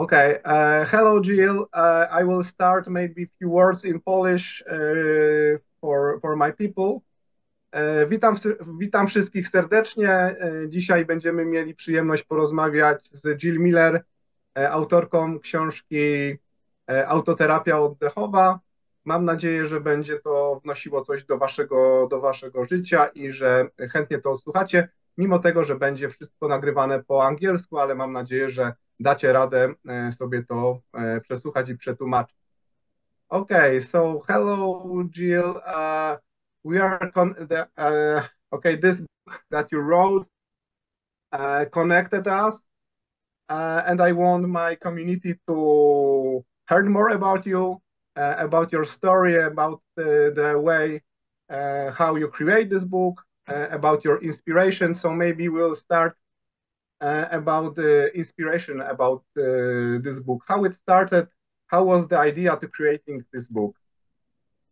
Okay. Hello, Jill. I will start maybe a few words in Polish for my people. Witam wszystkich serdecznie. Dzisiaj będziemy mieli przyjemność porozmawiać z Jill Miller, autorką książki Autoterapia oddechowa. Mam nadzieję, że będzie to wnosiło coś do waszego życia i że chętnie to odsłuchacie, mimo tego, że będzie wszystko nagrywane po angielsku, ale mam nadzieję, że dacie radę sobie to przesłuchać i przetłumaczyć. Okay, so hello, Jill. We are okay. This book that you wrote connected us, and I want my community to hear more about your story, about the way how you create this book, about your inspiration. So maybe we'll start about the inspiration about this book, how it started, how was the idea to creating this book?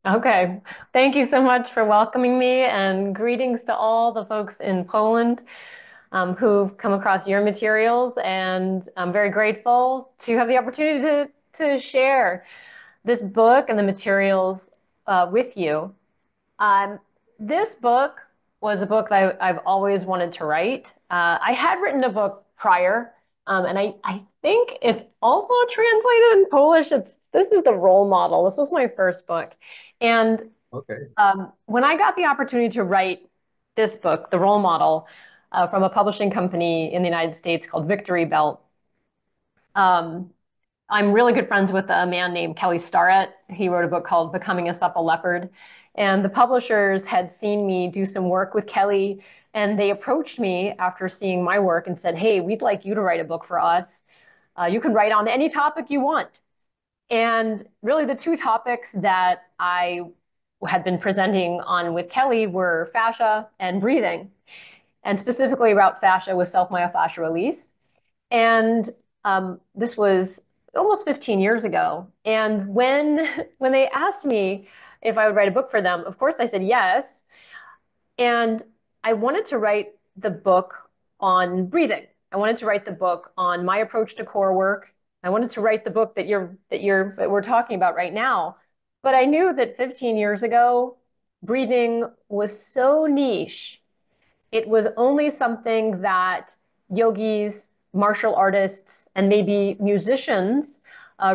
Okay, thank you so much for welcoming me, and greetings to all the folks in Poland who've come across your materials. And I'm very grateful to have the opportunity to share this book and the materials with you. Um, this book was a book that I've always wanted to write. I had written a book prior, and I think it's also translated in Polish. This is the role model. This was my first book. And Okay. when I got the opportunity to write this book, The Role Model, from a publishing company in the United States called Victory Belt, um, I'm really good friends with a man named Kelly Starrett. He wrote a book called Becoming a Supple Leopard. And the publishers had seen me do some work with Kelly, and they approached me after seeing my work and said, "Hey, we'd like you to write a book for us. You can write on any topic you want." And really, the two topics that I had been presenting on with Kelly were fascia and breathing, and specifically about fascia with self-myofascial release. And this was almost 15 years ago. And when they asked me if I would write a book for them, of course I said yes. And I wanted to write the book on breathing. I wanted to write the book on my approach to core work. I wanted to write the book that we're talking about right now. But I knew that 15 years ago, breathing was so niche. It was only something that yogis, martial artists, and maybe musicians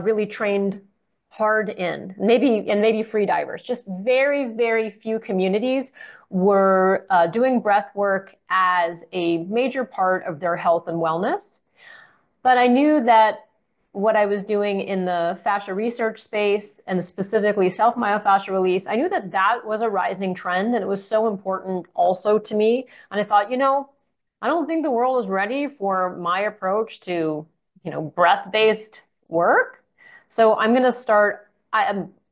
really trained hard in. Maybe free divers. Just very, very few communities were doing breath work as a major part of their health and wellness. But I knew that what I was doing in the fascia research space and specifically self-myofascial release, I knew that that was a rising trend, and it was so important also to me. And I thought, I don't think the world is ready for my approach to, breath-based work. So I'm going to start.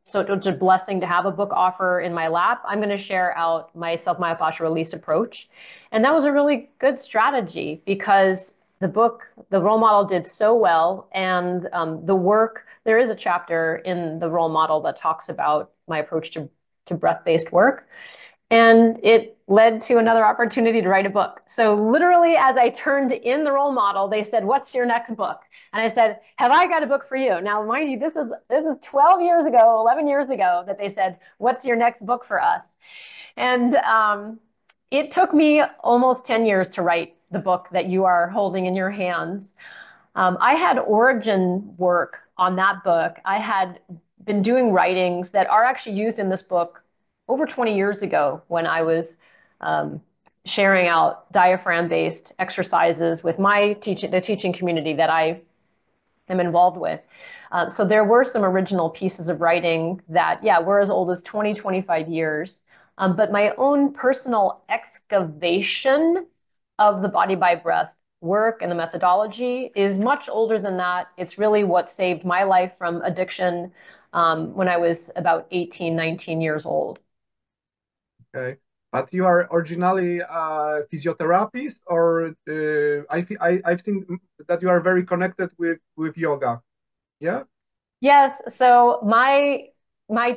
So it's a blessing to have a book offer in my lap. I'm going to share out my self-myofascial release approach. And that was a really good strategy because the book, the role model, did so well. And the work, there is a chapter in the role model that talks about my approach to breath-based work. And it led to another opportunity to write a book. So literally, as I turned in the role model, they said, "What's your next book?" And I said, "Have I got a book for you?" Now, mind you, this is 12 years ago, 11 years ago that they said, "What's your next book for us?" And it took me almost 10 years to write the book that you are holding in your hands. I had origin work on that book. I had been doing writings that are actually used in this book over 20 years ago when I was sharing out diaphragm-based exercises with the teaching community that I am involved with. So there were some original pieces of writing that, yeah, were as old as 20, 25 years. But my own personal excavation of the body by breath work and the methodology is much older than that. It's really what saved my life from addiction when I was about 18, 19 years old. Okay. But you are originally a physiotherapist, or I've seen that you are very connected with yoga. Yeah. Yes, so my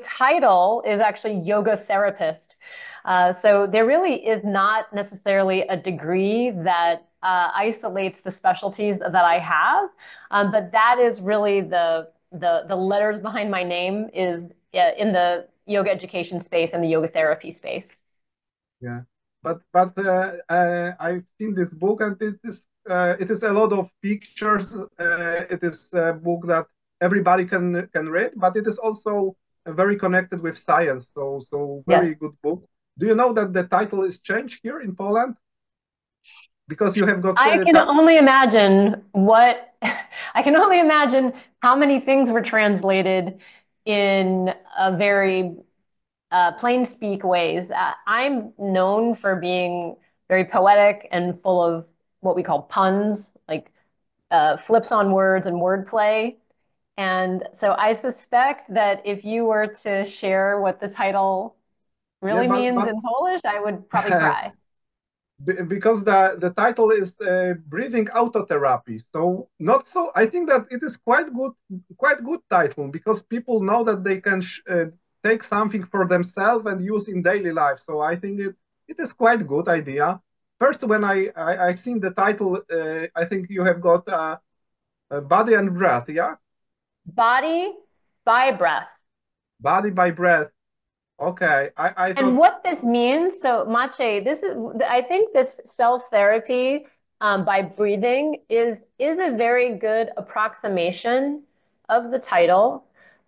title is actually yoga therapist. So there really is not necessarily a degree that isolates the specialties that I have. But that is really the letters behind my name is in the yoga education space and the yoga therapy space. Yeah, but I've seen this book, and it is a lot of pictures. It is a book that everybody can read, but it is also very connected with science. So Yes. very good book. Do you know that the title is changed here in Poland because you have got I can only imagine what I can only imagine how many things were translated in a very plain speak ways. I'm known for being very poetic and full of what we call puns, like flips on words and wordplay. And so I suspect that if you were to share what the title yeah, really means in Polish, I would probably cry. because the title is breathing autotherapy, so not so I think that it is quite good title because people know that they can take something for themselves and use in daily life, so I think it is quite good idea. First, when I've seen the title, I think you have got body and breath, yeah, Body by breath. body by breath. Okay, I And thought. what this means, so Maciej, I think this self-therapy by breathing is a very good approximation of the title.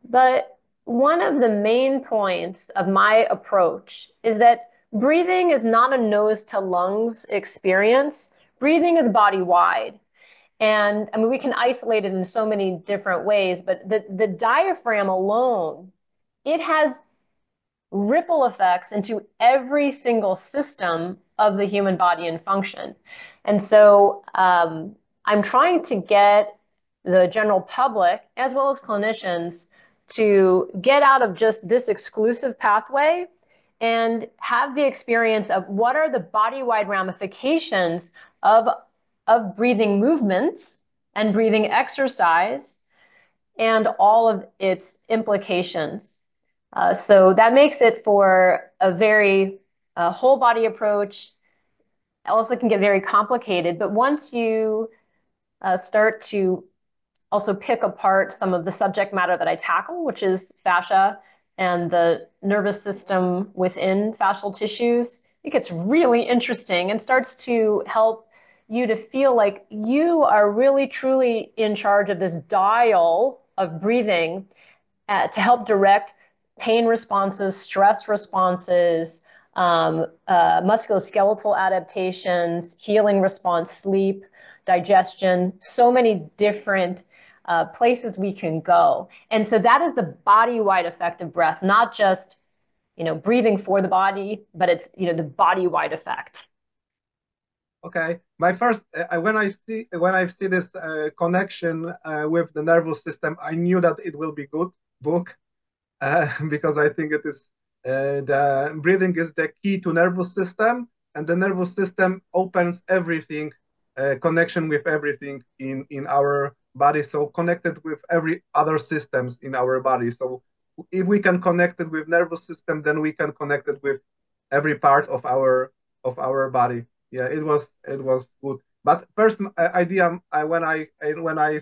But one of the main points of my approach is that breathing is not a nose to lungs experience. Breathing is body wide. And I mean, we can isolate it in so many different ways, but the diaphragm alone, it has ripple effects into every single system of the human body and function. And so I'm trying to get the general public, as well as clinicians, to get out of just this exclusive pathway and have the experience of what are the body-wide ramifications of, of breathing movements and breathing exercise and all of its implications. So that makes it for a very whole body approach. Also can get very complicated, but once you start to also pick apart some of the subject matter that I tackle, which is fascia and the nervous system within fascial tissues, it gets really interesting and starts to help you to feel like you are really truly in charge of this dial of breathing to help direct pain responses, stress responses, musculoskeletal adaptations, healing response, sleep, digestion, so many different places we can go. And so that is the body-wide effect of breath, not just, breathing for the body, but it's, the body-wide effect. Okay, my first when I see this connection with the nervous system, I knew that it will be good book because I think it is the breathing is the key to nervous system, and the nervous system opens everything, connection with everything in our body, so connected with every other systems in our body. So if we can connect it with nervous system, then we can connect it with every part of our body. Yeah, it was good. But first idea when I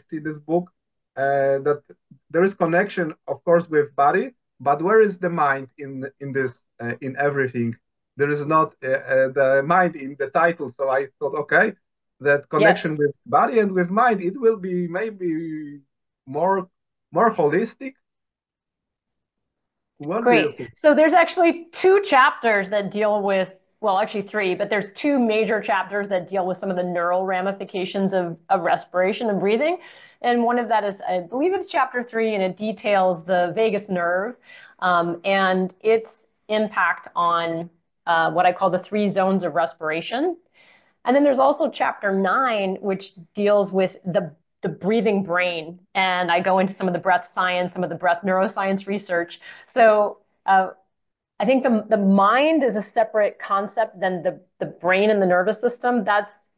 see this book, that there is connection, of course, with body, but where is the mind in this in everything? There is not the mind in the title, so I thought, okay, that Yep. connection with body and with mind, it will be maybe more more holistic. What do you Great. think? So there's actually two chapters that deal with, well, actually three, but there's two major chapters that deal with some of the neural ramifications of respiration and breathing. And one of that is, I believe it's chapter 3, and it details the vagus nerve and its impact on what I call the 3 zones of respiration. And then there's also chapter 9, which deals with the breathing brain. And I go into some of the breath science, some of the breath neuroscience research. So I think the mind is a separate concept than the brain and the nervous system. That's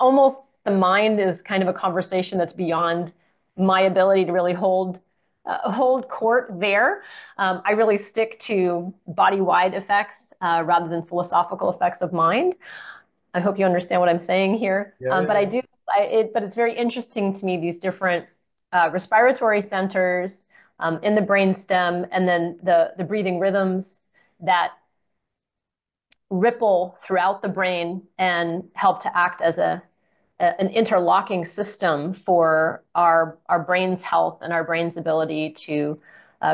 almost the mind is kind of a conversation that's beyond my ability to really hold court there. I really stick to body-wide effects rather than philosophical effects of mind. I hope you understand what I'm saying here. Yeah, yeah, But I yeah. do, but it's very interesting to me, these different respiratory centers in the brainstem, and then the breathing rhythms that ripple throughout the brain and help to act as an interlocking system for our brain's health and our brain's ability to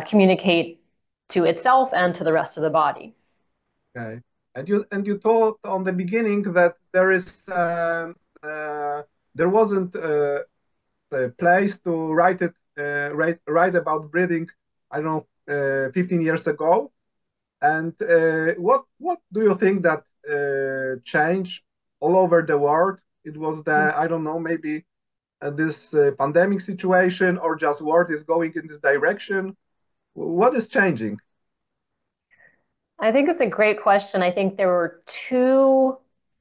communicate to itself and to the rest of the body. Okay. And you thought on the beginning that there wasn't a place to write about breathing. I don't know, 15 years ago. And what do you think that changed all over the world? It was I don't know, maybe this pandemic situation, or just world is going in this direction. What is changing? I think it's a great question. I think there were two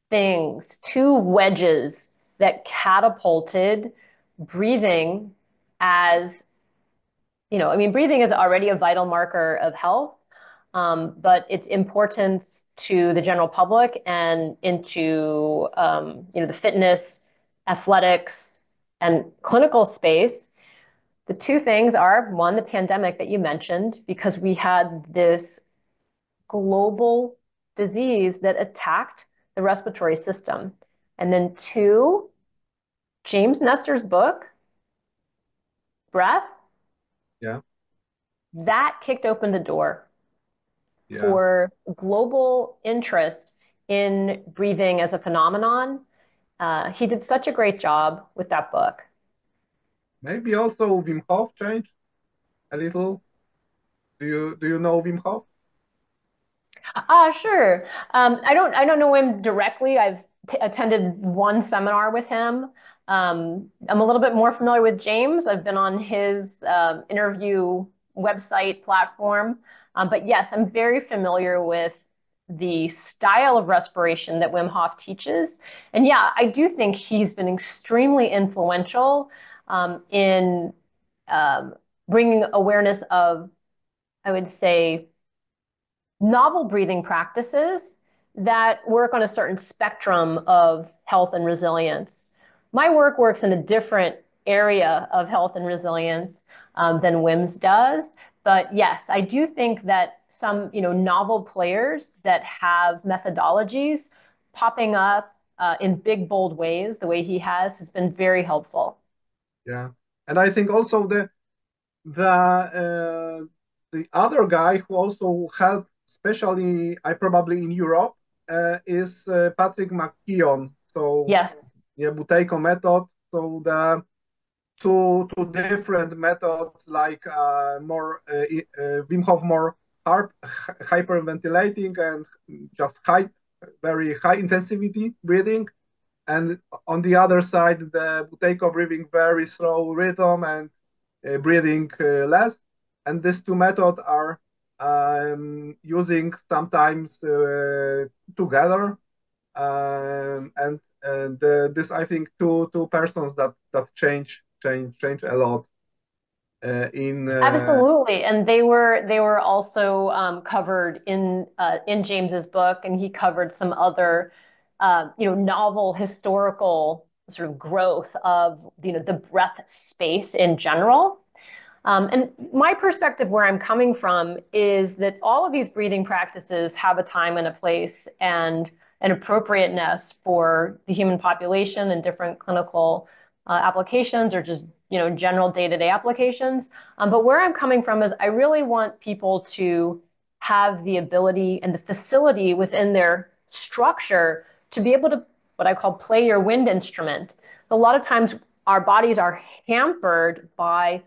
things, two wedges that catapulted breathing as, I mean, breathing is already a vital marker of health, but its importance to the general public and into, the fitness, athletics, and clinical space. The two things are, one, the pandemic that you mentioned, because we had this global disease that attacked the respiratory system. And then two, James Nestor's book, Breath, Yeah, that kicked open the door yeah. for global interest in breathing as a phenomenon. He did such a great job with that book. Maybe also Wim Hof changed a little. Do you know Wim Hof? Sure. I don't know him directly. I've attended one seminar with him. I'm a little bit more familiar with James. I've been on his interview website platform. But yes, I'm very familiar with the style of respiration that Wim Hof teaches. And yeah, I do think he's been extremely influential in um, bringing awareness of, I would say, novel breathing practices that work on a certain spectrum of health and resilience. My work works in a different area of health and resilience than WIMS does. But yes, I do think that some, novel players that have methodologies popping up in big, bold ways, the way he has been very helpful. Yeah. And I think also the other guy who also helped, especially I probably in Europe, is Patrick McKeown. So Yes. yeah, Buteyko method. So the two different methods, like Wim Hof more hyperventilating and just very high intensity breathing, and on the other side the Buteyko breathing very slow rhythm and breathing less. And these two methods are using sometimes together, and this I think two persons that change a lot in Absolutely, and they were also covered in James's book, and he covered some other novel historical sort of growth of the breath space in general. And my perspective, where I'm coming from, is that all of these breathing practices have a time and a place and an appropriateness for the human population and different clinical applications, or just general day-to-day applications. But where I'm coming from is I really want people to have the ability and the facility within their structure to be able to, what I call, play your wind instrument. A lot of times our bodies are hampered by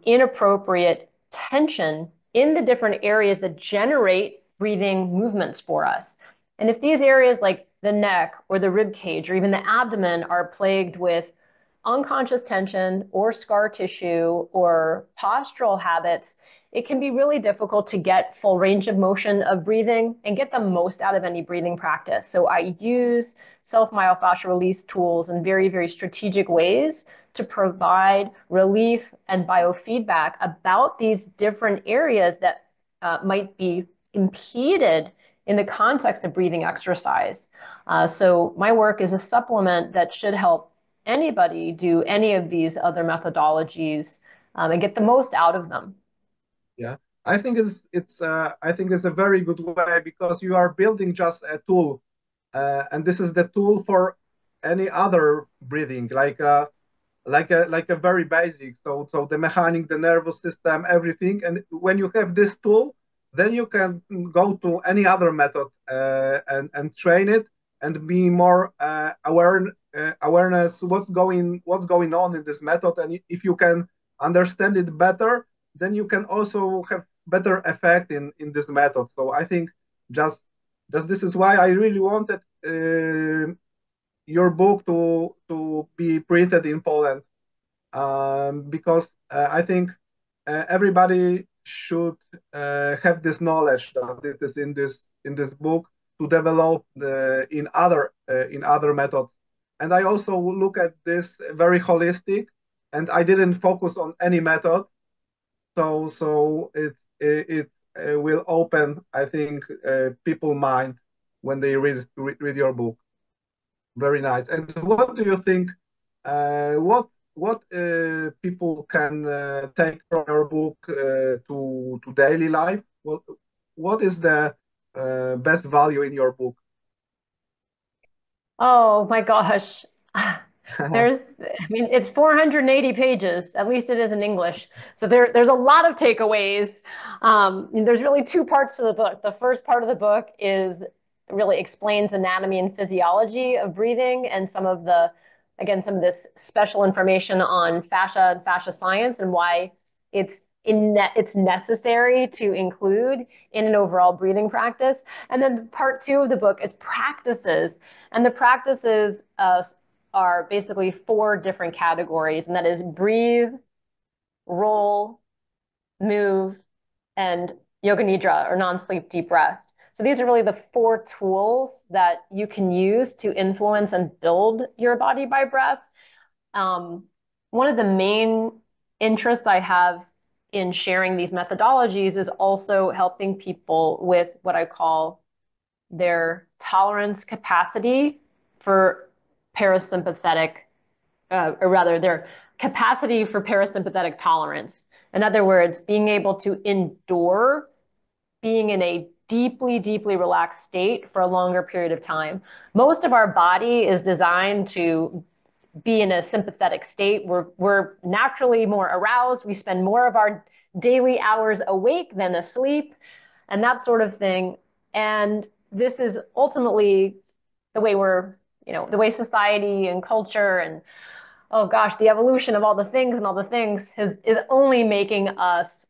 inappropriate tension in the different areas that generate breathing movements for us. And if these areas like the neck or the rib cage or even the abdomen are plagued with unconscious tension or scar tissue or postural habits, it can be really difficult to get full range of motion of breathing and get the most out of any breathing practice. So I use self-myofascial release tools in very, very strategic ways to provide relief and biofeedback about these different areas that might be impeded in the context of breathing exercise. So my work is a supplement that should help anybody do any of these other methodologies and get the most out of them. Yeah, I think it's a very good way because you are building just a tool, and this is the tool for any other breathing, like a very basic. So the mechanic, the nervous system, everything. And when you have this tool, then you can go to any other method and train it and be more awareness what's going on in this method. And if you can understand it better, then you can also have better effect in this method. So I think just this is why I really wanted your book to be printed in Poland, because I think everybody should have this knowledge that it is in this book to develop in other methods. And I also look at this very holistic, and I didn't focus on any method. So it will open, I think, people mind when they read your book. Very nice. And what do you think? What people can take from your book to daily life? What is the best value in your book? Oh my gosh. I mean, it's 480 pages, at least it is in English. So there's a lot of takeaways. There's really two parts to the book. The first part of the book is really explains anatomy and physiology of breathing and some of this special information on fascia and fascia science and why it's necessary to include in an overall breathing practice. And then part two of the book is practices. And the practices are basically four different categories, and that is breathe, roll, move, and yoga nidra or non-sleep deep rest. So these are really the four tools that you can use to influence and build your body by breath. One of the main interests I have in sharing these methodologies is also helping people with what I call their tolerance capacity for parasympathetic, or rather, their capacity for parasympathetic tolerance. In other words, being able to endure being in a deeply, deeply relaxed state for a longer period of time. Most of our body is designed to be in a sympathetic state. We're naturally more aroused. We spend more of our daily hours awake than asleep, and that sort of thing. And this is ultimately the way the way society and culture and oh gosh, the evolution of all the things and all the things is only making us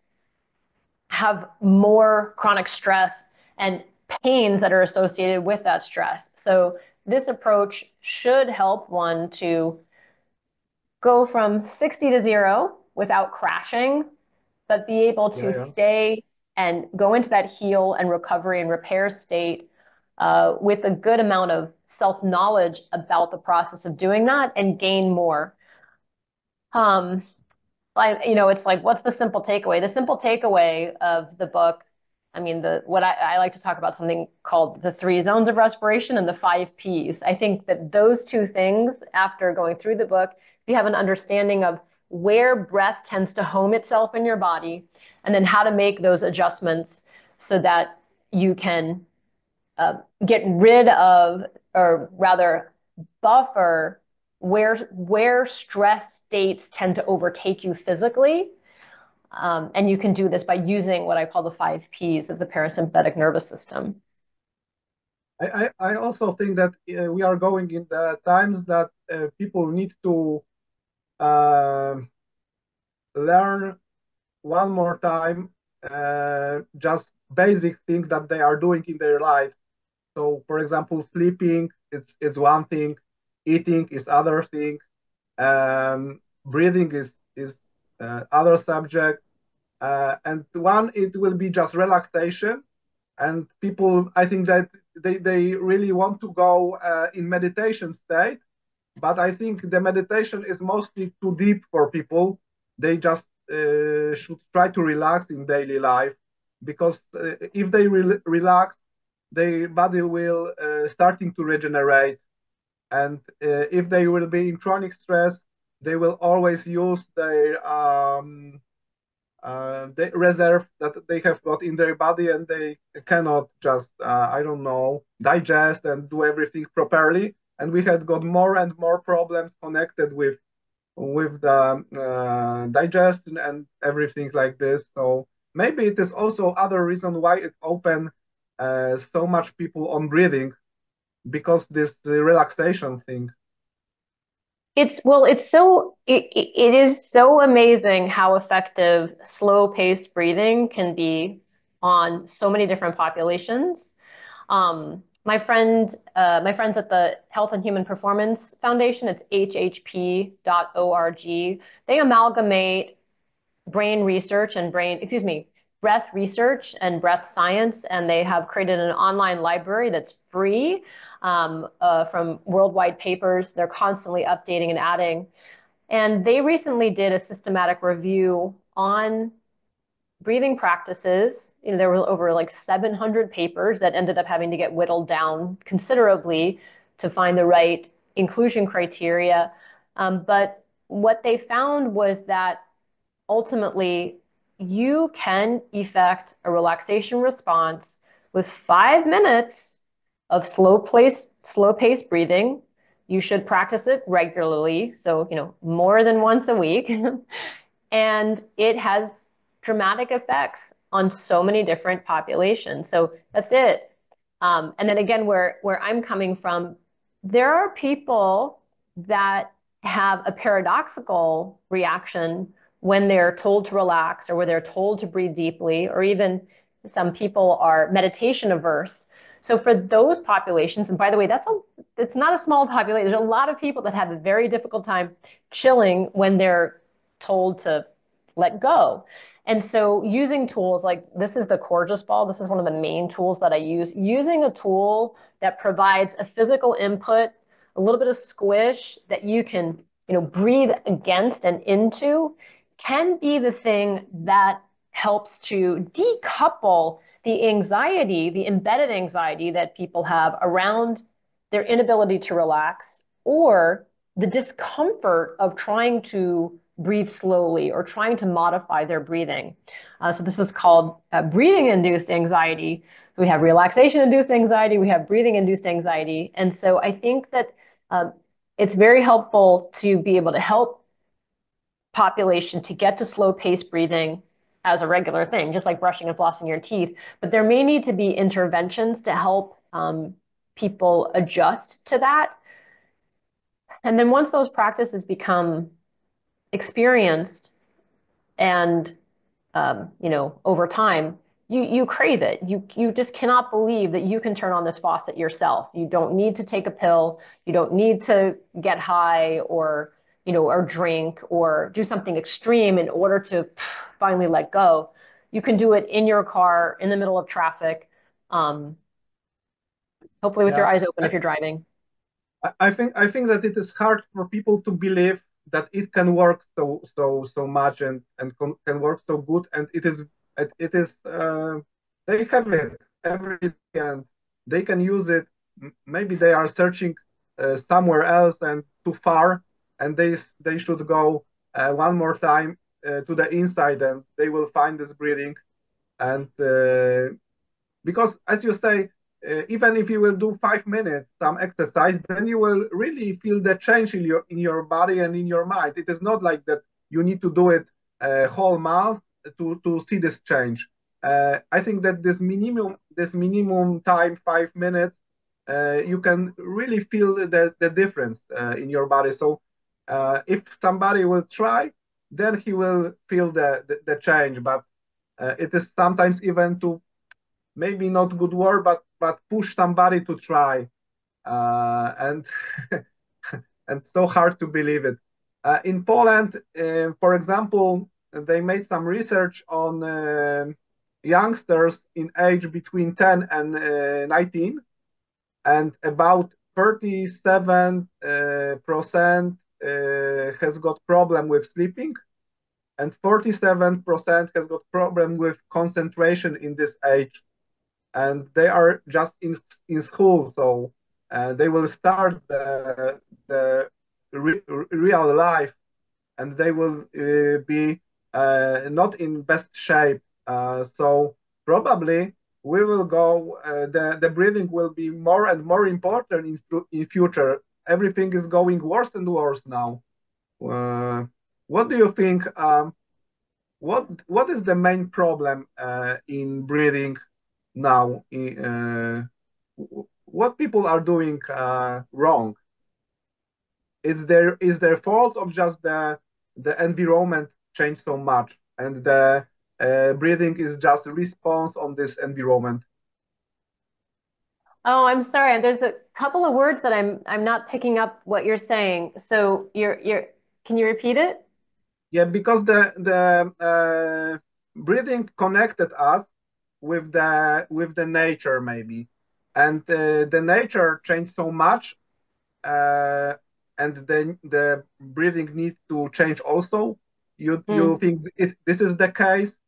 have more chronic stress and pains that are associated with that stress. So this approach should help one to go from 60 to 0 without crashing, but be able to Yeah, yeah. stay and go into that heal and recovery and repair state with a good amount of self-knowledge about the process of doing that and gain more. Um, it's like, what's the simple takeaway? The simple takeaway of the book, I mean, what I like to talk about something called the 3 zones of respiration and the 5 Ps. I think that those two things, after going through the book, if you have an understanding of where breath tends to home itself in your body, and then how to make those adjustments so that you can get rid of, or rather buffer where stress states tend to overtake you physically. And you can do this by using what I call the 5 Ps of the parasympathetic nervous system. I also think that we are going in the times that people need to uh, learn one more time just basic things that they are doing in their life. So, for example, sleeping is one thing, eating is other thing, breathing is other subject, and one it will be just relaxation. And people, I think that they really want to go in meditation state, but I think the meditation is mostly too deep for people. They just should try to relax in daily life, because if they relax, their body will starting to regenerate. And if they will be in chronic stress, they will always use the reserve that they have got in their body, and they cannot just, I don't know, digest and do everything properly. And we had got more and more problems connected with the digestion and everything like this. So maybe it is also other reason why it opened so much people on breathing, because this relaxation thing. It is so amazing how effective slow-paced breathing can be on so many different populations. My friends at the Health and Human Performance Foundation, it's hhp.org. They amalgamate breath research and breath science, and they have created an online library that's free from worldwide papers. They're constantly updating and adding. And they recently did a systematic review on breathing practices. There were over like 700 papers that ended up having to get whittled down considerably to find the right inclusion criteria. But what they found was that ultimately you can effect a relaxation response with 5 minutes of slow paced breathing. You should practice it regularly, so more than once a week. And it has dramatic effects on so many different populations. So that's it. And then again, where I'm coming from, there are people that have a paradoxical reaction when they're told to relax or where they're told to breathe deeply, or even some people are meditation averse. So for those populations, and by the way, it's not a small population. There's a lot of people that have a very difficult time chilling when they're told to let go. And so using tools like this is the Coregeous ball. This is one of the main tools that I use. Using a tool that provides a physical input, a little bit of squish that you can, breathe against and into can be the thing that helps to decouple the anxiety, the embedded anxiety that people have around their inability to relax, or the discomfort of trying to breathe slowly or trying to modify their breathing. So this is called breathing-induced anxiety. We have relaxation-induced anxiety. We have breathing-induced anxiety. And so I think that it's very helpful to be able to help population to get to slow-paced breathing as a regular thing, just like brushing and flossing your teeth. But there may need to be interventions to help people adjust to that. And then once those practices become experienced and over time, you crave it. You just cannot believe that you can turn on this faucet yourself. You don't need to take a pill. You don't need to get high or drink or do something extreme in order to finally let go. You can do it in your car in the middle of traffic, hopefully with your Yeah, eyes open if I, you're driving. I think that it is hard for people to believe that it can work so much, and can work so good, and it is they have it every day and they can use it. Maybe they are searching somewhere else and too far, and they should go one more time to the inside, and they will find this breathing. And because, as you say, even if you will do 5 minutes some exercise, then you will really feel the change in your body and in your mind. It is not like that you need to do it a whole month to see this change. I think that this minimum time, 5 minutes, you can really feel the difference in your body. So if somebody will try, then he will feel the change. But it is sometimes even to, maybe not good word, but push somebody to try, and and so hard to believe it. In Poland, for example, they made some research on youngsters in age between 10 and 19, and about 37% has got problem with sleeping, and 47% has got problem with concentration in this age. and they are just in school, so they will start the real life, and they will be not in best shape. So probably we will go. The breathing will be more and more important in future. Everything is going worse and worse now. Uh, what do you think? What is the main problem in breathing now? What people are doing wrong? Is their fault, or just the environment changed so much, and the breathing is just a response on this environment? Oh, I'm sorry. There's a couple of words that I'm not picking up what you're saying. So you're can you repeat it? Yeah, because the breathing connected us with the nature maybe, and the nature changed so much, uh, and the breathing needs to change also. You Hmm. think this is the case?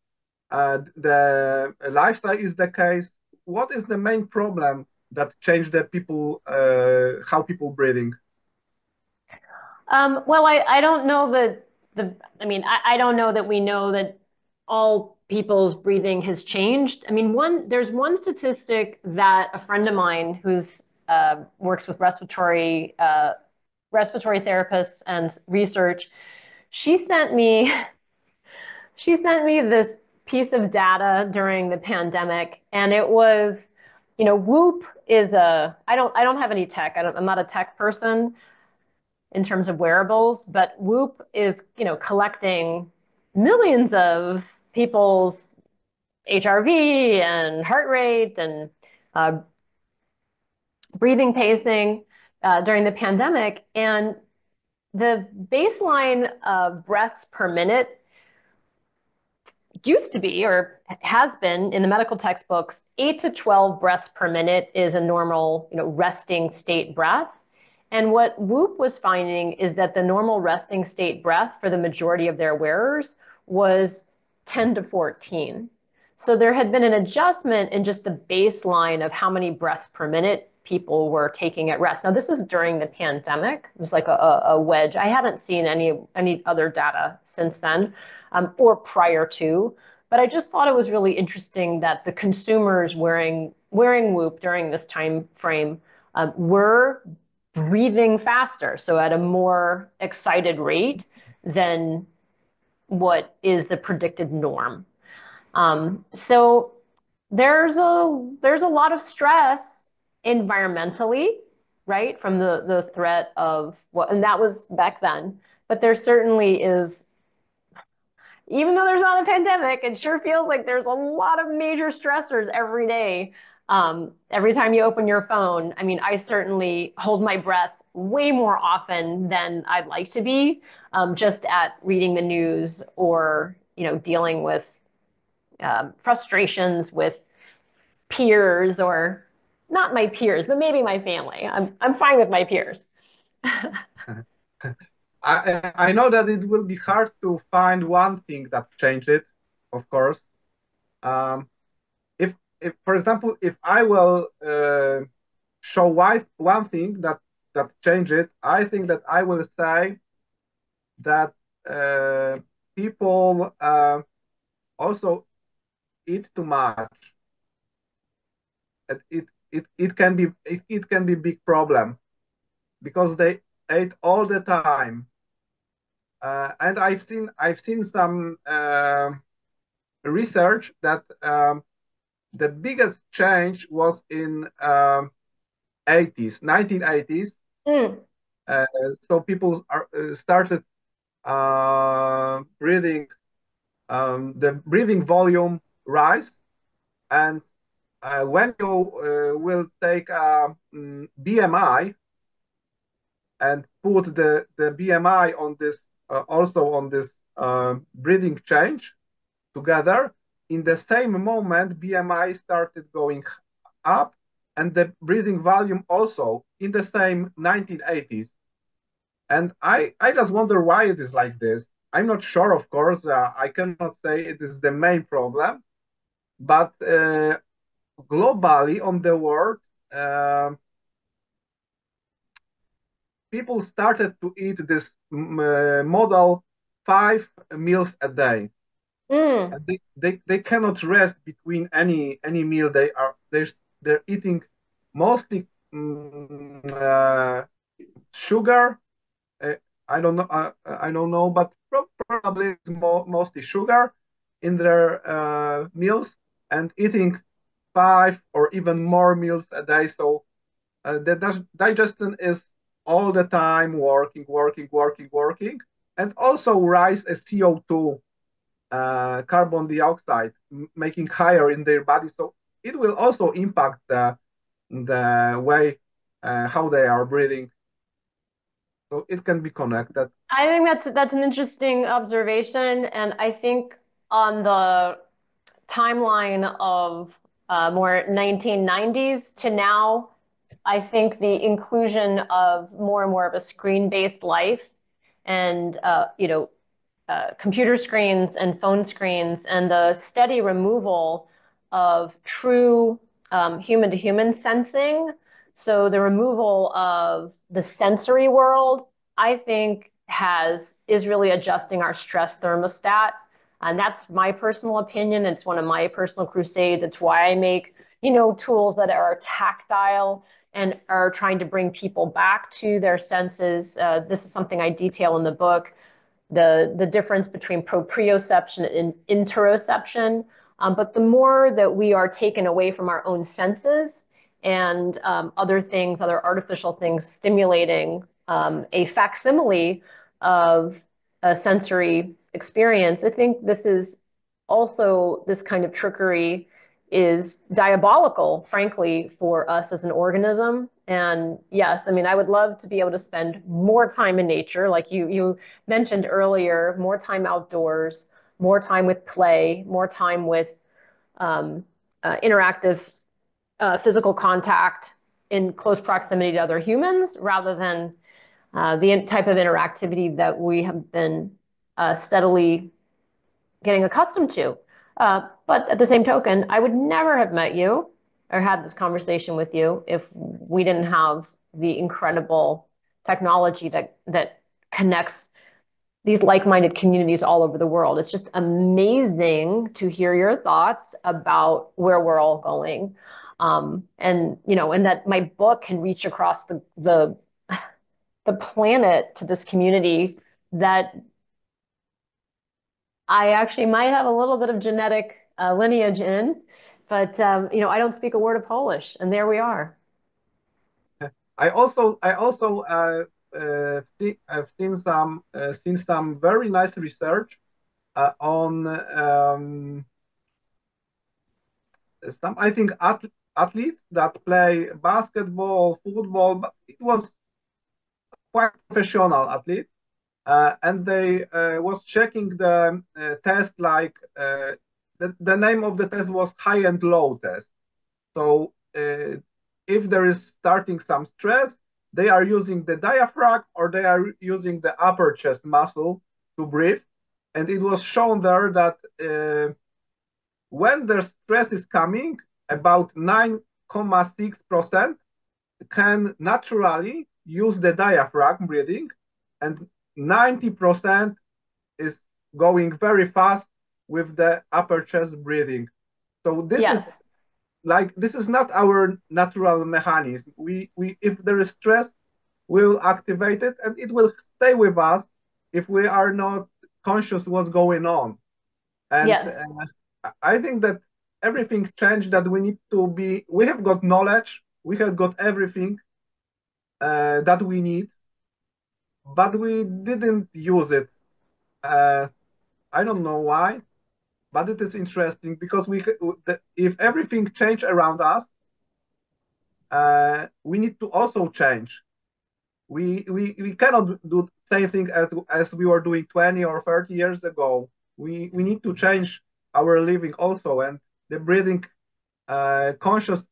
The lifestyle is the case. What is the main problem that changed the people, how people breathing? Well, I don't know that I mean, I don't know that we know that all people's breathing has changed. I mean, there's one statistic that a friend of mine who's works with respiratory therapists and research, she sent me she sent me this piece of data during the pandemic, and it was, Whoop is I don't have any tech. I'm not a tech person in terms of wearables, but Whoop is, collecting millions of people's HRV and heart rate and uh, breathing pacing during the pandemic. And the baseline breaths per minute used to be, or has been in the medical textbooks, 8 to 12 breaths per minute is a normal, resting state breath. And what Whoop was finding is that the normal resting state breath for the majority of their wearers was 10 to 14. So there had been an adjustment in just the baseline of how many breaths per minute people were taking at rest. Now, this is during the pandemic. It was like a wedge. I haven't seen any other data since then, or prior to. But I just thought it was really interesting that the consumers wearing Whoop during this time frame were breathing faster, so at a more excited rate than what is the predicted norm. So there's a lot of stress environmentally, right, from the threat of what, and that was back then. But there certainly is, even though there's not a pandemic, it sure feels like there's a lot of major stressors every day. Every time you open your phone, I mean, I certainly hold my breath way more often than I'd like to be, just at reading the news or, dealing with frustrations with peers, or not my peers, but maybe my family. I'm fine with my peers. I know that it will be hard to find one thing that changed it, of course. Um, if, for example, if I will show why one thing that changed it, I think that I will say that uh, people also eat too much. It can be big problem because they ate all the time. And I've seen some research that the biggest change was in 80s, 1980s. Mm. Uh, so people started breathing, the breathing volume rise, and when you will take a BMI and put the BMI on this, also on this breathing change together, in the same moment, BMI started going up, and the breathing volume also in the same 1980s. And I just wonder why it is like this. I'm not sure, of course. I cannot say it is the main problem, but globally on the world, uh, people started to eat this model 5 meals a day. Mm. And they cannot rest between any meal. They're eating mostly sugar. Uh, I don't know. I don't know, but probably it's mostly sugar in their meals and eating 5 or even more meals a day. So the digestion is all the time working, working, working, working, and also rise a CO2, carbon dioxide, making higher in their body. So it will also impact the way how they are breathing. So it can be connected. I think that's an interesting observation, and I think on the timeline of more 1990s to now, I think the inclusion of more and more of a screen-based life and computer screens and phone screens and the steady removal of true human-to-human sensing. So the removal of the sensory world, I think, is really adjusting our stress thermostat. And that's my personal opinion. It's one of my personal crusades. It's why I make, tools that are tactile and are trying to bring people back to their senses. This is something I detail in the book, the difference between proprioception and interoception. But the more that we are taken away from our own senses and other artificial things stimulating a facsimile of a sensory experience, I think this kind of trickery is diabolical, frankly, for us as an organism. And yes, I mean, I would love to be able to spend more time in nature, like you mentioned earlier, more time outdoors, more time with play, more time with um, interactive physical contact in close proximity to other humans, rather than the type of interactivity that we have been steadily getting accustomed to. But at the same token, I would never have met you or had this conversation with you if we didn't have the incredible technology that connects these like-minded communities all over the world. It's just amazing to hear your thoughts about where we're all going. And that my book can reach across the planet to this community that I actually might have a little bit of genetic lineage in, but I don't speak a word of Polish, and there we are. I've seen some very nice research on some, I think, athletes that play basketball, football, but it was quite professional athletes, and they was checking the test, like the name of the test was high and low test. So if there is starting some stress, they are using the diaphragm or they are using the upper chest muscle to breathe. And it was shown there that when the stress is coming, about 9.6% can naturally use the diaphragm breathing, and 90% is going very fast with the upper chest breathing. So Yes. this is not our natural mechanism. We if there is stress, we'll activate it and it will stay with us if we are not conscious what's going on. And Yes. I think that everything changed, that we have got knowledge, we have got everything that we need, but we didn't use it. Uh, I don't know why, but it is interesting because if everything changed around us, we need to also change. We cannot do the same thing as we were doing 20 or 30 years ago. We need to change our living also, and the breathing, conscious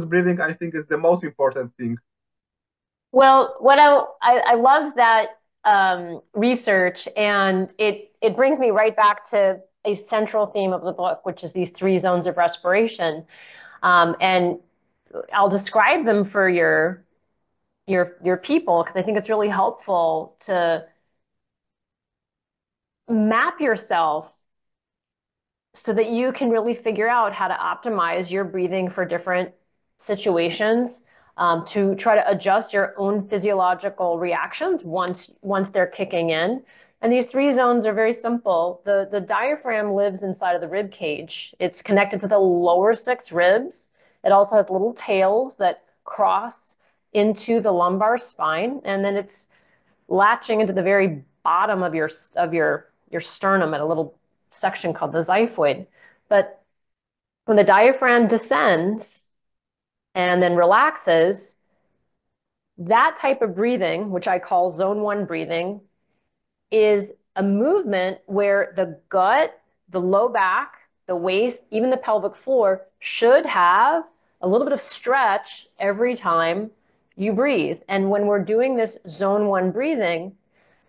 breathing, I think, is the most important thing. Well, I love that research, and it brings me right back to a central theme of the book, which is these 3 zones of respiration. And I'll describe them for your people, because I think it's really helpful to map yourself so that you can really figure out how to optimize your breathing for different situations, to try to adjust your own physiological reactions once they're kicking in. And these 3 zones are very simple. The diaphragm lives inside of the rib cage. It's connected to the lower 6 ribs. It also has little tails that cross into the lumbar spine, and then it's latching into the very bottom of your sternum at a little section called the xiphoid. But when the diaphragm descends and then relaxes, that type of breathing, which I call zone 1 breathing, is a movement where the gut, the low back, the waist, even the pelvic floor should have a little bit of stretch every time you breathe. And when we're doing this zone 1 breathing,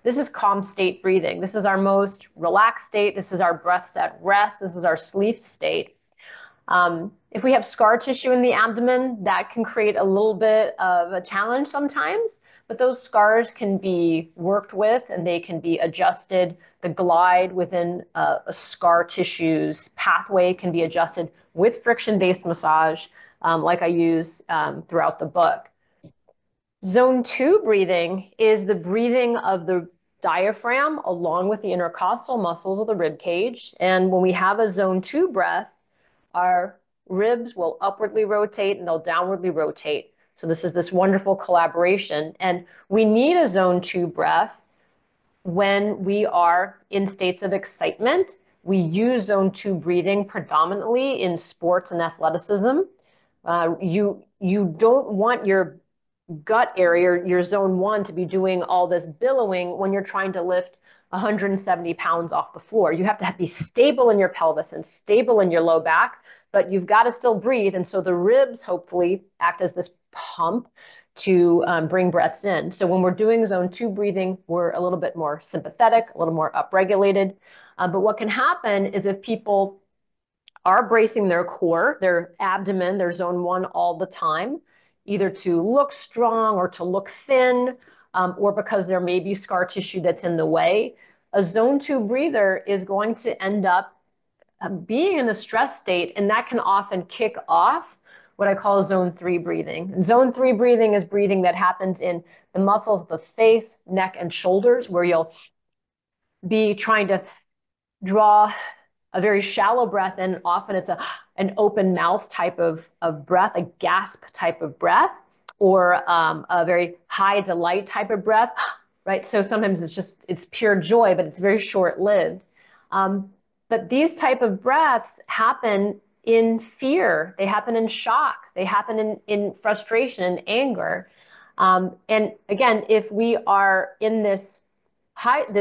this is calm state breathing. This is our most relaxed state. This is our breaths at rest. This is our sleep state. If we have scar tissue in the abdomen, that can create a little bit of a challenge sometimes, but those scars can be worked with and they can be adjusted. The glide within a scar tissue's pathway can be adjusted with friction-based massage, like I use throughout the book. Zone 2 breathing is the breathing of the diaphragm along with the intercostal muscles of the rib cage. And when we have a zone 2 breath, our ribs will upwardly rotate and they'll downwardly rotate. So this is this wonderful collaboration. And we need a zone 2 breath when we are in states of excitement. We use zone 2 breathing predominantly in sports and athleticism. You don't want your gut area, your zone 1, to be doing all this billowing when you're trying to lift 170 pounds off the floor. You have to be stable in your pelvis and stable in your low back, but you've got to still breathe. And so the ribs hopefully act as this pump to bring breaths in. So when we're doing zone 2 breathing, we're a little bit more sympathetic, a little more upregulated. But what can happen is if people are bracing their core, their abdomen, their zone 1 all the time, either to look strong or to look thin, or because there may be scar tissue that's in the way, a zone 2 breather is going to end up being in a stress state, and that can often kick off what I call zone 3 breathing. And zone 3 breathing is breathing that happens in the muscles of the face, neck, and shoulders, where you'll be trying to draw a very shallow breath, and often it's an open mouth type of breath, a gasp type of breath, or a very high delight type of breath, right? So sometimes it's pure joy, but it's very short-lived. But these type of breaths happen in fear. They happen in shock. They happen in frustration and anger. And again, if we are in this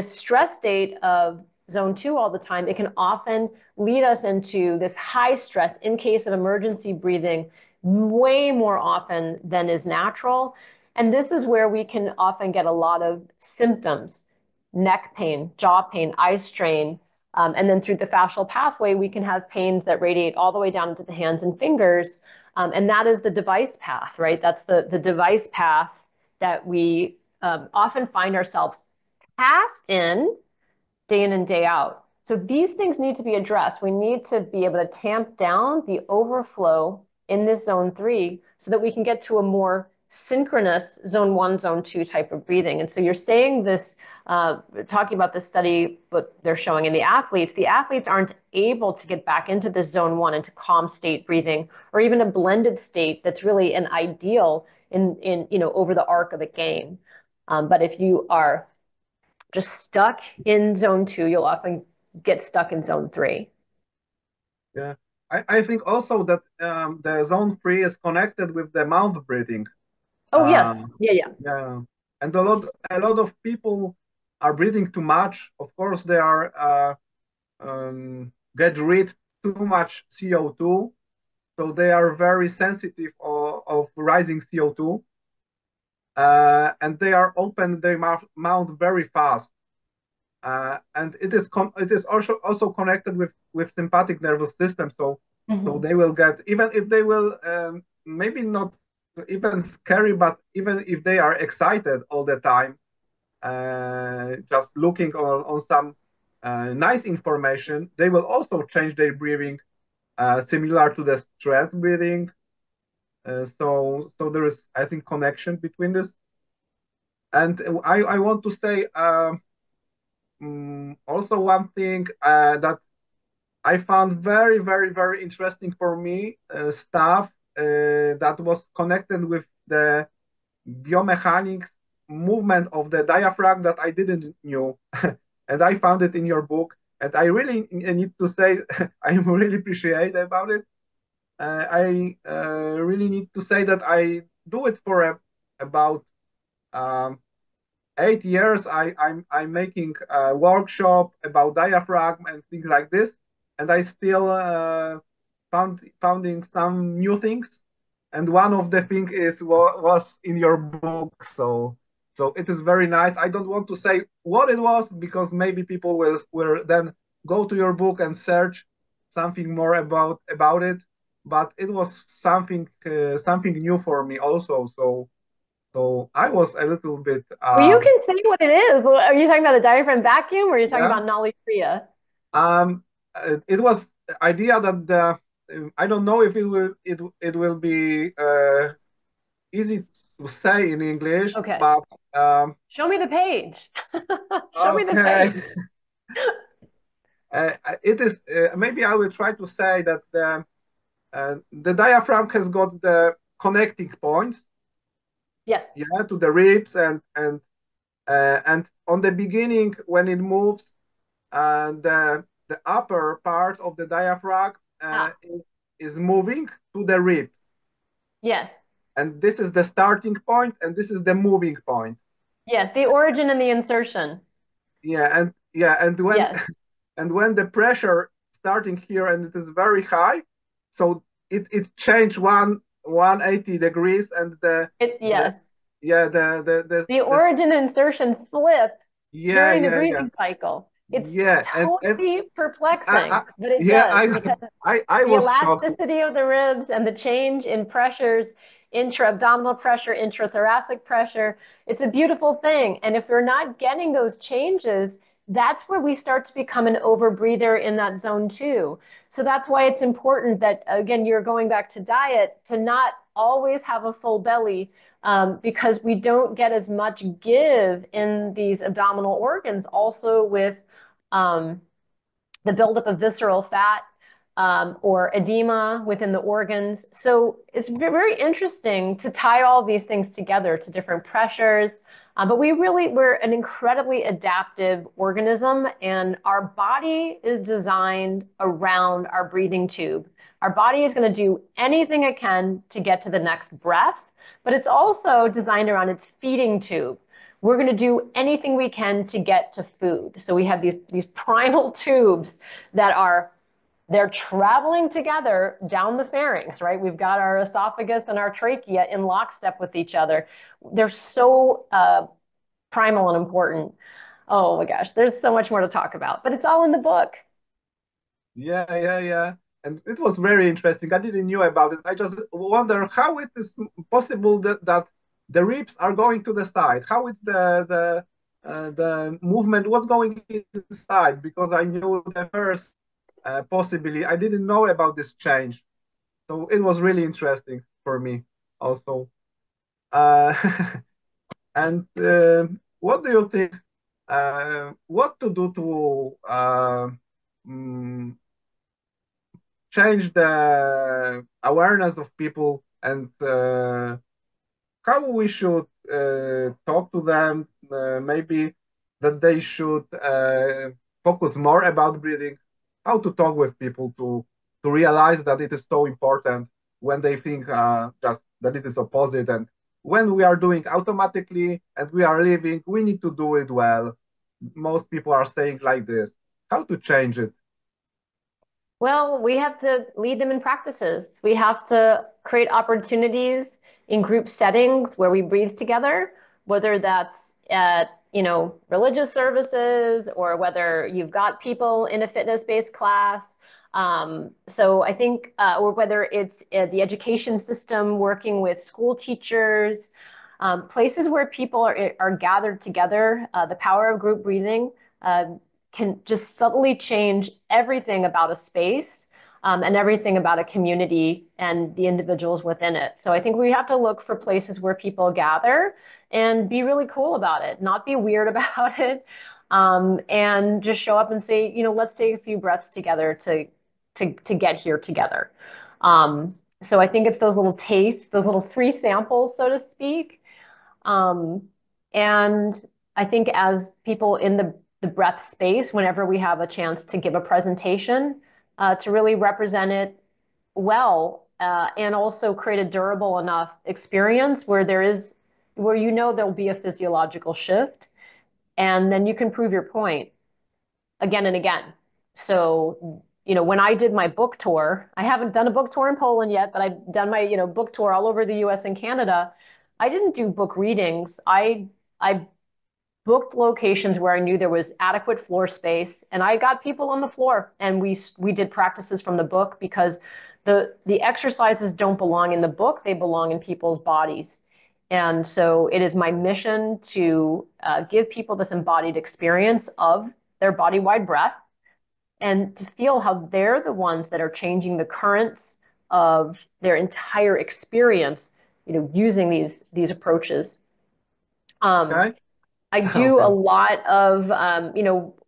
stress state of zone 2 all the time, it can often lead us into this high stress in case of emergency breathing way more often than is natural. And this is where we can often get a lot of symptoms: neck pain, jaw pain, eye strain. And then through the fascial pathway, we can have pains that radiate all the way down into the hands and fingers. And that is the device path, right? That's the device path that we often find ourselves cast in day in and day out. So these things need to be addressed. We need to be able to tamp down the overflow in this zone 3 so that we can get to a more synchronous zone 1, zone 2 type of breathing. And so you're saying this, talking about this study, but they're showing in the athletes aren't able to get back into this zone 1, into calm state breathing, or even a blended state that's really an ideal in over the arc of a game. But if you are just stuck in zone 2, you'll often get stuck in zone 3. Yeah, I think also that the zone 3 is connected with the mouth breathing. Oh, yes. Yeah. And a lot of people are breathing too much. Of course, they are get rid too much CO2, so they are very sensitive of rising CO2, and they are open their mouth very fast. and it is also connected with sympathetic nervous system. So Mhm. they will get, even if they will maybe not even scary, but even if they are excited all the time, just looking on some nice information, they will also change their breathing, similar to the stress breathing. So there is, I think, connection between this. And I want to say also one thing that I found very, very, very interesting for me, stuff that was connected with the biomechanics movement of the diaphragm that I didn't knew. And I found it in your book. And I really need to say, I really appreciate about it. I really need to say that I do it for about um, 8 years. I'm making a workshop about diaphragm and things like this, and I still founding some new things. And one of the thing is was in your book, so it is very nice. I don't want to say what it was because maybe people will then go to your book and search something more about it. But it was something new for me also. So I was a little bit Well, you can say what it is. Are you talking about the diaphragm vacuum or are you talking yeah. about Nali Kriya? Um, it was idea that the I don't know if it will be easy to say in English, Okay. but Show me the page. Show me the okay. page. It is maybe I will try to say that the diaphragm has got the connecting points, Yes. yeah, to the ribs and on the beginning when it moves, the upper part of the diaphragm Ah, is moving to the ribs, yes. and this is the starting point, and this is the moving point. Yes. The origin and the insertion. And when Yes. and when the pressure starting here and it is very high, so it changed 180 degrees, and the Yes. yeah the The this origin and insertion flip yeah during the yeah yeah breathing cycle. It's yeah and totally I, perplexing, but it yeah, does because I the was shocked. elasticity of the ribs and the change in pressures, intra-abdominal pressure, intrathoracic pressure, it's a beautiful thing. And if we're not getting those changes, that's where we start to become an overbreather in that zone too. So that's why it's important that, again, you're going back to diet, to not always have a full belly, because we don't get as much give in these abdominal organs, also with um, the buildup of visceral fat, or edema within the organs. So it's very interesting to tie all these things together to different pressures. But we're an incredibly adaptive organism, and our body is designed around our breathing tube. Our body is going to do anything it can to get to the next breath, but it's also designed around its feeding tube. We're going to do anything we can to get to food. So we have these primal tubes that they're traveling together down the pharynx, right? We've got our esophagus and our trachea in lockstep with each other. They're so primal and important. Oh my gosh, there's so much more to talk about, but it's all in the book. Yeah. And it was very interesting. I didn't knew about it. I just wonder how it is possible that the ribs are going to the side. How it's the movement, what's going inside? Because I knew the first possibly. I didn't know about this change. So it was really interesting for me also. Uh, and what do you think? What to do to mm, change the awareness of people, and how we should talk to them, maybe that they should focus more about breathing, how to talk with people to realize that it is so important when they think just that it is opposite, and when we are doing automatically and we are living, we need to do it well. Most people are saying like this. How to change it? Well, we have to lead them in practices. We have to create opportunities in group settings where we breathe together, whether that's at religious services or whether you've got people in a fitness-based class. So I think, or whether it's the education system working with school teachers, places where people are gathered together, the power of group breathing can just subtly change everything about a space, and everything about a community and the individuals within it. So I think we have to look for places where people gather and be really cool about it, not be weird about it, and just show up and say, let's take a few breaths together to get here together. So I think it's those little tastes, those little free samples, so to speak. Um, and I think as people in the breath space, whenever we have a chance to give a presentation, to really represent it well, and also create a durable enough experience where there'll be a physiological shift, and then you can prove your point again and again. So, when I did my book tour, I haven't done a book tour in Poland yet, but I've done my, book tour all over the US and Canada. I didn't do book readings. I booked locations where I knew there was adequate floor space, and I got people on the floor, and we did practices from the book, because the exercises don't belong in the book, they belong in people's bodies. And so it is my mission to give people this embodied experience of their body-wide breath, and to feel how they're the ones that are changing the currents of their entire experience, using these approaches. Okay. I do a Okay. lot of,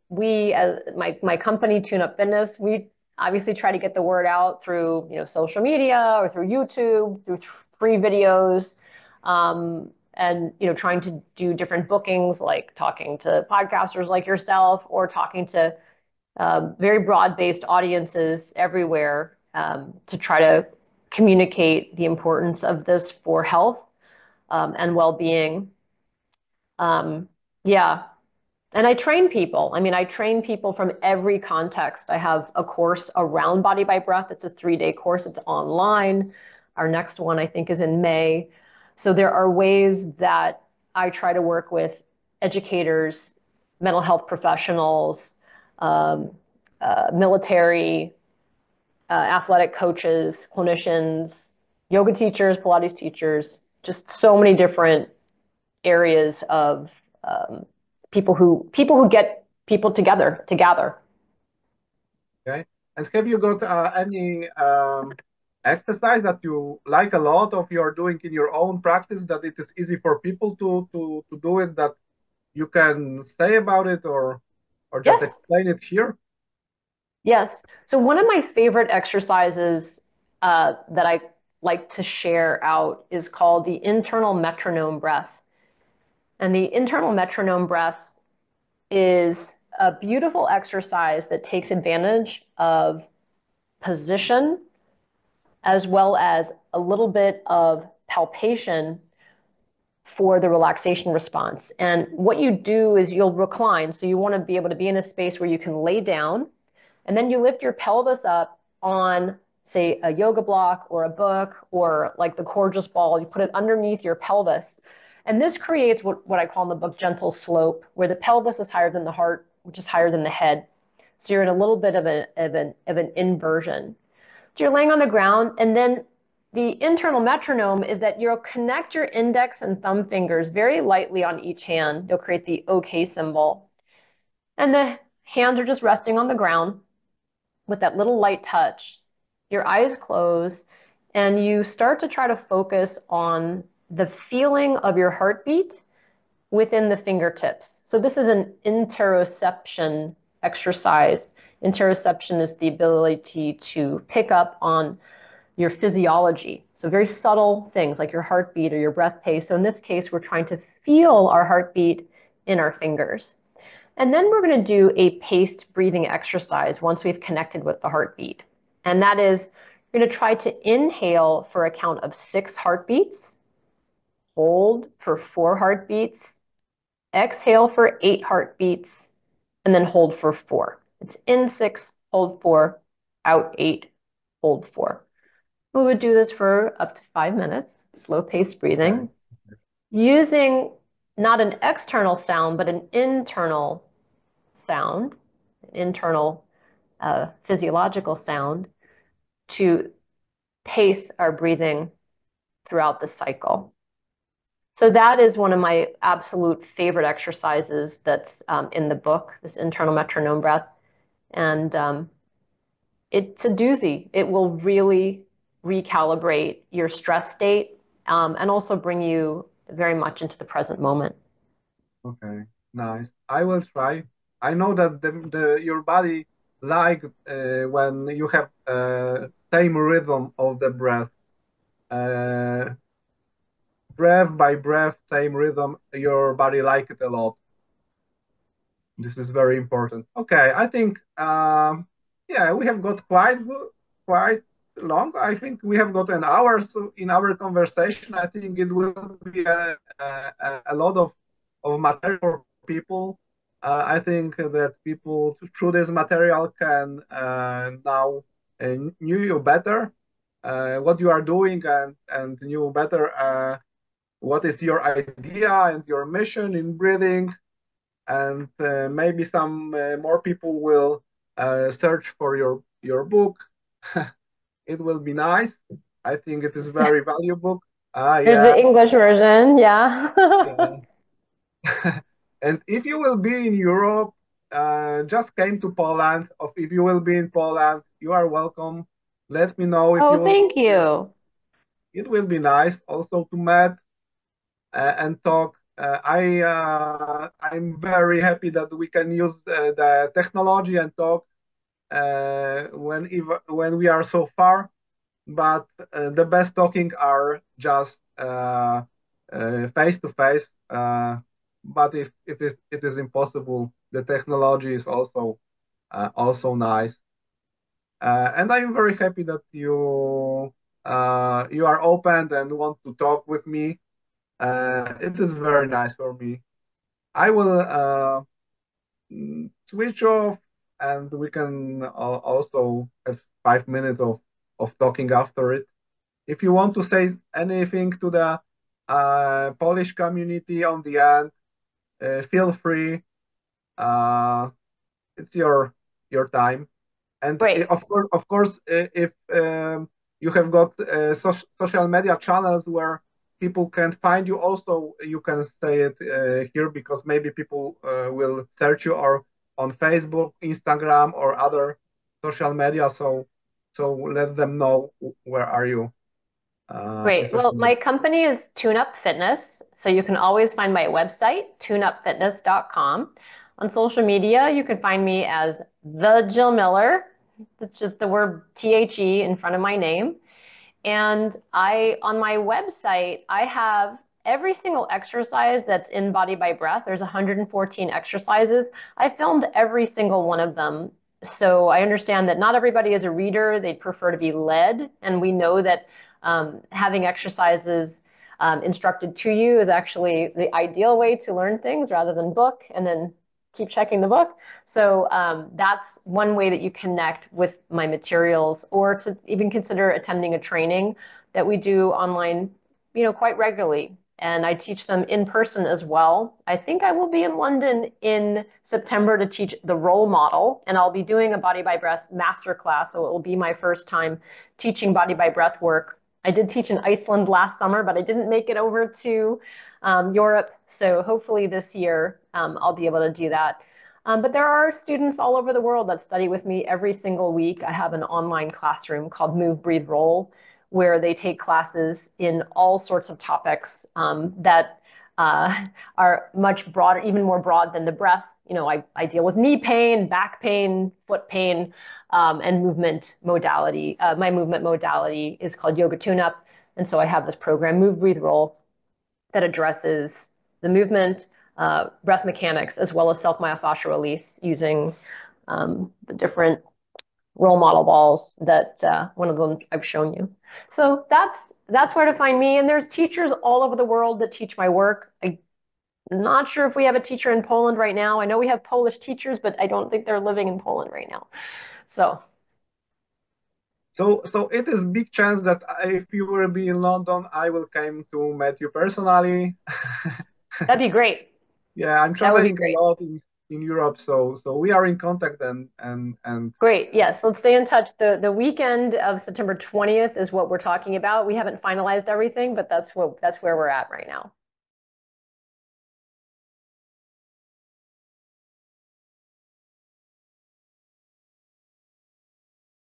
we, my company, Tune Up Fitness, we obviously try to get the word out through, social media or through YouTube, through free videos, and, trying to do different bookings, like talking to podcasters like yourself, or talking to very broad-based audiences everywhere, to try to communicate the importance of this for health, and well-being. Yeah. And I train people. I mean, I train people from every context. I have a course around Body by Breath. It's a 3-day course. It's online. Our next one, I think, is in May. So there are ways that I try to work with educators, mental health professionals, um, military, athletic coaches, clinicians, yoga teachers, Pilates teachers, just so many different areas of, people who get people together to gather. Okay. And have you got any exercise that you like a lot of you're doing in your own practice that it is easy for people to do it, that you can say about it, or just Yes, explain it here? yes. So one of my favorite exercises that I like to share out is called the internal metronome breath. And the internal metronome breath is a beautiful exercise that takes advantage of position, as well as a little bit of palpation for the relaxation response. And what you do is you'll recline. So you want to be able to be in a space where you can lay down, and then you lift your pelvis up on, say, a yoga block or a book, or like the Coregeous ball. You put it underneath your pelvis. And this creates what I call in the book gentle slope, where the pelvis is higher than the heart, which is higher than the head. So you're in a little bit of an inversion. So you're laying on the ground, and then the internal metronome is that you'll connect your index and thumb fingers very lightly on each hand. You'll create the OK symbol. And the hands are just resting on the ground with that little light touch. Your eyes close, and you start to try to focus on the feeling of your heartbeat within the fingertips. So this is an interoception exercise. Interoception is the ability to pick up on your physiology. So very subtle things like your heartbeat or your breath pace. So in this case, we're trying to feel our heartbeat in our fingers. And then we're going to do a paced breathing exercise once we've connected with the heartbeat. And that is, you're going to try to inhale for a count of 6 heartbeats, hold for 4 heartbeats, exhale for 8 heartbeats, and then hold for 4. It's in 6, hold 4, out 8, hold 4. We would do this for up to 5 minutes, slow paced Okay. breathing, using not an external sound, but an internal sound, internal physiological sound to pace our breathing throughout the cycle. So that is one of my absolute favorite exercises that's in the book, this internal metronome breath. And it's a doozy. It will really recalibrate your stress state and also bring you very much into the present moment. Okay, nice. I will try. I know that your body like when you have same rhythm of the breath, uh, breath by breath, same rhythm. Your body like it a lot. This is very important. Okay, I think yeah, we have got quite long. I think we have got an hour so in our conversation. I think it will be a lot of material for people. I think that people through this material can now knew you better, what you are doing, and knew better what is your idea and your mission in breathing, and maybe some more people will search for your book. It will be nice. I think it is very valuable. There's Yeah, the English version, yeah. yeah. And if you will be in Europe, just came to Poland, or if you will be in Poland, you are welcome. Let me know if you Oh, will be thank here. you. It will be nice also to meet and talk. I'm very happy that we can use the technology and talk when we are so far. But the best talking are just face to face. But if it is impossible, the technology is also nice. And I'm very happy that you are open and want to talk with me. It is very nice for me. I will switch off, and we can also have 5 minutes of talking after it. If you want to say anything to the Polish community on the end, feel free. Uh, it's your time. And Great. of course, if you have got social media channels where people can find you, also you can say it here, because maybe people will search you or on Facebook, Instagram, or other social media. So let them know where are you in Great. social Well, media. my company is Tune Up Fitness, so you can always find my website, tuneupfitness.com. On social media, you can find me as the Jill Miller. It's just the word THE in front of my name. And on my website, I have every single exercise that's in Body by Breath. There's 114 exercises. I filmed every single one of them. So I understand that not everybody is a reader. They prefer to be led. And we know that having exercises instructed to you is actually the ideal way to learn things rather than book and then keep checking the book. So that's one way that you connect with my materials, or to even consider attending a training that we do online, quite regularly. And I teach them in person as well. I think I will be in London in September to teach the role model, and I'll be doing a Body by Breath masterclass. So it will be my first time teaching Body by Breath work. I did teach in Iceland last summer, but I didn't make it over to Europe. So hopefully this year I'll be able to do that. But there are students all over the world that study with me every single week. I have an online classroom called Move, Breathe, Roll, where they take classes in all sorts of topics that are much broader, even more broad than the breath. I deal with knee pain, back pain, foot pain, and movement modality. My movement modality is called Yoga Tune-Up. And so I have this program, Move, Breathe, Roll, that addresses the movement, breath mechanics, as well as self-myofascial release using the different role model balls that one of them I've shown you. So that's where to find me. And there's teachers all over the world that teach my work. I'm not sure if we have a teacher in Poland right now. I know we have Polish teachers, but I don't think they're living in Poland right now. So So it is big chance that if you will be in London, I will come to meet you personally. That'd be great. Yeah, I'm That would be traveling great. a lot in Europe, so we are in contact and Great. Yes, let's stay in touch. The weekend of September 20th is what we're talking about. We haven't finalized everything, but that's where we're at right now.